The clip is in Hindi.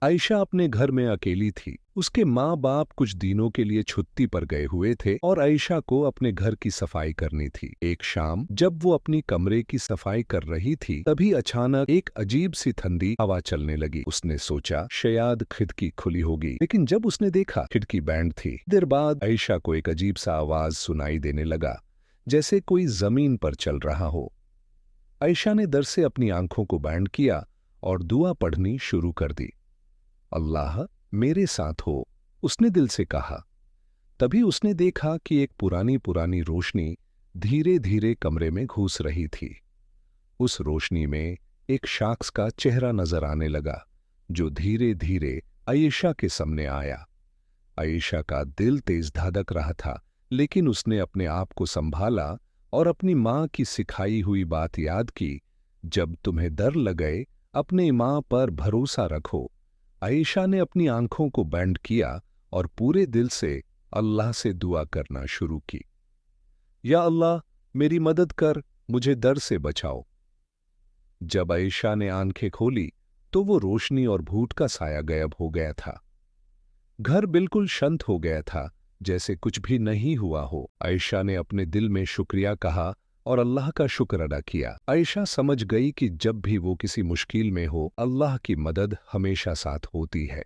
आयशा अपने घर में अकेली थी। उसके माँ बाप कुछ दिनों के लिए छुट्टी पर गए हुए थे और आयशा को अपने घर की सफाई करनी थी। एक शाम जब वो अपनी कमरे की सफाई कर रही थी, तभी अचानक एक अजीब सी ठंडी हवा चलने लगी। उसने सोचा शायद खिड़की खुली होगी, लेकिन जब उसने देखा खिड़की बंद थी। देर बाद आयशा को एक अजीब सा आवाज सुनाई देने लगा, जैसे कोई जमीन पर चल रहा हो। आयशा ने डर से अपनी आंखों को बंद किया और दुआ पढ़नी शुरू कर दी। अल्लाह मेरे साथ हो, उसने दिल से कहा। तभी उसने देखा कि एक पुरानी पुरानी रोशनी धीरे धीरे कमरे में घुस रही थी। उस रोशनी में एक शख्स का चेहरा नजर आने लगा, जो धीरे धीरे आयशा के सामने आया। आयशा का दिल तेज धड़क रहा था, लेकिन उसने अपने आप को संभाला और अपनी माँ की सिखाई हुई बात याद की, जब तुम्हें डर लगे अपनी माँ पर भरोसा रखो। आयशा ने अपनी आंखों को बंद किया और पूरे दिल से अल्लाह से दुआ करना शुरू की। या अल्लाह मेरी मदद कर, मुझे डर से बचाओ। जब आयशा ने आंखें खोली तो वो रोशनी और भूत का साया गायब हो गया था। घर बिल्कुल शांत हो गया था, जैसे कुछ भी नहीं हुआ हो। आयशा ने अपने दिल में शुक्रिया कहा और अल्लाह का शुक्र अदा किया। आयशा समझ गई कि जब भी वो किसी मुश्किल में हो, अल्लाह की मदद हमेशा साथ होती है।